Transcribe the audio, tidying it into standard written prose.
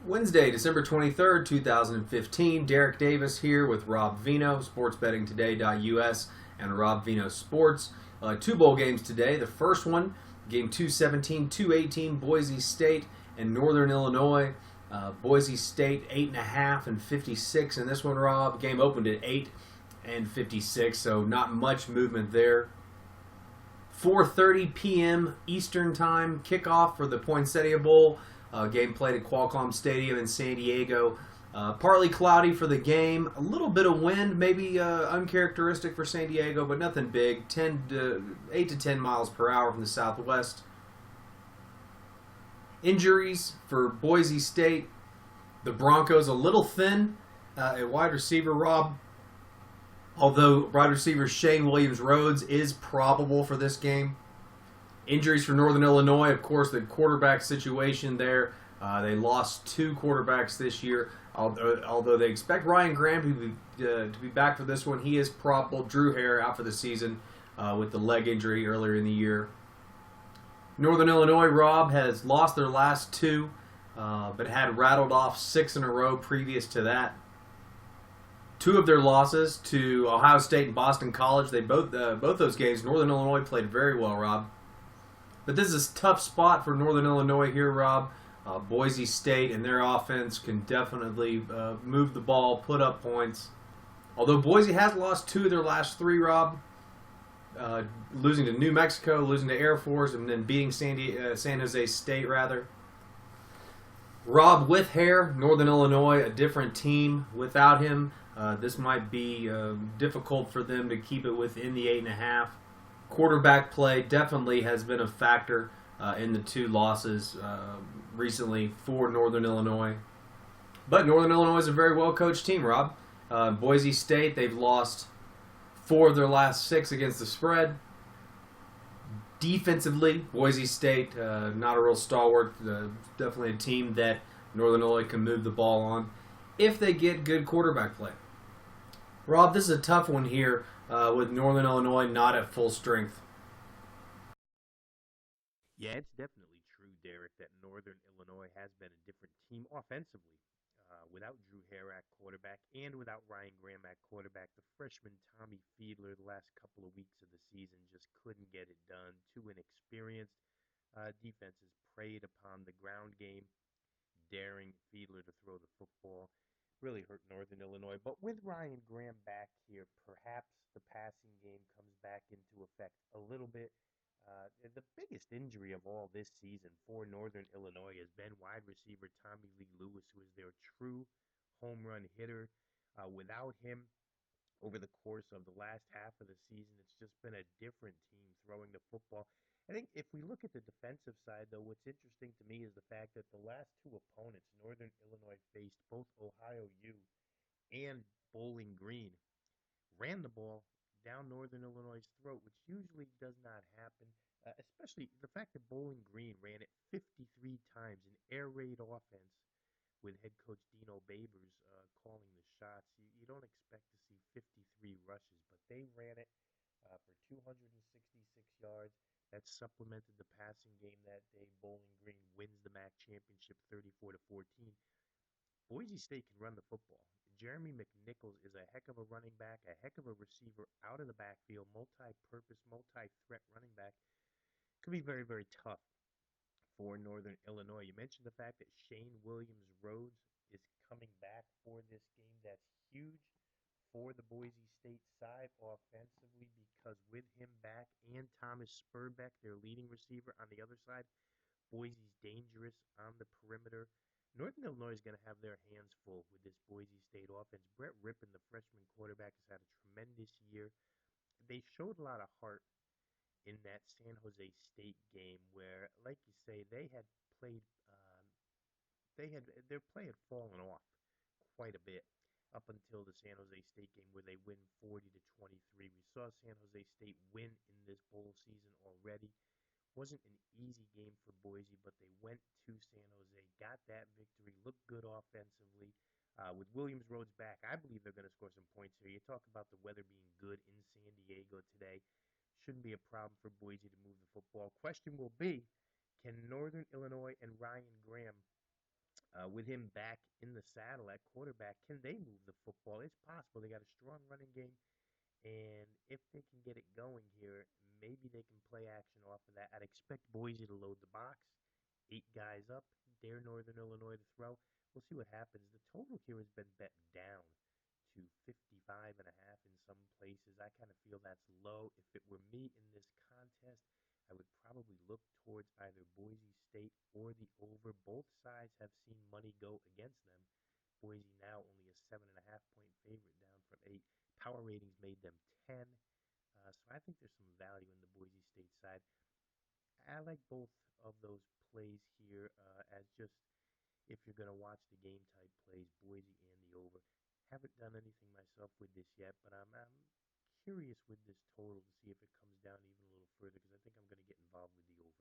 Wednesday, December 23rd, 2015. Derek Davis here with Rob Vino, sportsbettingtoday.us, and Rob Vino Sports. Two bowl games today. The first one, game 217, 218, Boise State and Northern Illinois. Boise State 8.5 and 56 in this one, Rob. Game opened at 8 and 56, so not much movement there. 4:30 p.m. Eastern Time kickoff for the Poinsettia Bowl. Game played at Qualcomm Stadium in San Diego. Partly cloudy for the game. A little bit of wind, maybe uncharacteristic for San Diego, but nothing big. 8 to 10 miles per hour from the southwest. Injuries for Boise State. The Broncos a little thin at wide receiver, Rob. Although wide receiver Shane Williams-Rhodes is probable for this game. Injuries for Northern Illinois, of course, the quarterback situation there. They lost two quarterbacks this year, although they expect Ryan Graham to be back for this one. He is probable. Drew Hare out for the season with the leg injury earlier in the year. Northern Illinois, Rob, has lost their last two, but had rattled off 6 in a row previous to that. Two of their losses to Ohio State and Boston College. They both those games, Northern Illinois played very well, Rob. But this is a tough spot for Northern Illinois here, Rob. Boise State and their offense can definitely move the ball, put up points. Although Boise has lost two of their last three, Rob, losing to New Mexico, losing to Air Force, and then beating San Jose State, rather. Rob with Hare, Northern Illinois, a different team. Without him, this might be difficult for them to keep it within the 8.5. Quarterback play definitely has been a factor in the two losses recently for Northern Illinois. But Northern Illinois is a very well-coached team, Rob. Boise State, they've lost 4 of their last 6 against the spread. Defensively, Boise State, not a real stalwart. Definitely a team that Northern Illinois can move the ball on if they get good quarterback play. Rob, this is a tough one here with Northern Illinois not at full strength. Yeah, it's definitely true, Derek, that Northern Illinois has been a different team offensively. Without Drew Hare at quarterback and without Ryan Graham at quarterback, the freshman Tommy Fiedler the last couple of weeks of the season just couldn't get it done. Too inexperienced. Defenses preyed upon the ground game, daring Fiedler to throw the football. Really hurt Northern Illinois. But with Ryan Graham back here, perhaps the passing game comes back into effect a little bit. The biggest injury of all this season for Northern Illinois has been wide receiver Tommy Lee Lewis, who is their true home run hitter. Without him, over the course of the last half of the season, it's just been a different team throwing the football. I think if we look at the defensive side, though, what's interesting to me is the fact that the last two opponents Northern Illinois faced, both Ohio U and Bowling Green, ran the ball down Northern Illinois' throat, which usually does not happen. Especially the fact that Bowling Green ran it 53 times, an air raid offense with head coach Dino Babers calling the shots. You don't expect to see 53 rushes, but they ran it for 266 yards. That supplemented the passing game that day. Bowling Green wins the MAC championship 34 to 14. Boise State can run the football. Jeremy McNichols is a heck of a running back, a heck of a receiver out of the backfield, multi-purpose, multi-threat running back. Could be very, very tough for Northern Illinois. You mentioned the fact that Shane Williams-Rhodes is coming back for this game. That's huge for the Boise State side offensively because with him back and Thomas Spurbeck, their leading receiver on the other side, Boise's dangerous on the perimeter. Northern Illinois is going to have their hands full with this Boise State offense. Brett Rippon, the freshman quarterback, has had a tremendous year. They showed a lot of heart in that San Jose State game where, like you say, they had played, their play had fallen off quite a bit up until the San Jose State game where they win 40 to 23. We saw San Jose State win in this bowl season already. Wasn't an easy game for Boise, but they went to San Jose, got that victory, looked good offensively. With Williams-Rhodes back, I believe they're going to score some points here. You talk about the weather being good in San Diego today. Shouldn't be a problem for Boise to move the football. Question will be, can Northern Illinois and Ryan Graham With him back in the saddle at quarterback, can they move the football? It's possible. They got a strong running game, and if they can get it going here, maybe they can play action off of that. I'd expect Boise to load the box, 8 guys up, dare Northern Illinois to throw. We'll see what happens. The total here has been bet down to 55 and a half in some places. I kind of feel that's low. If it were me in this contest, I would probably look towards either Boise State or the over. Both sides have seen money go against them. Boise now only a 7.5 point favorite down from 8. Power ratings made them 10. So I think there's some value in the Boise State side. I like both of those plays here as just if you're going to watch the game type plays, Boise and the over. Haven't done anything myself with this yet, but I'm curious with this total to see if it comes down even a little further because I think I'm going to get involved with the over.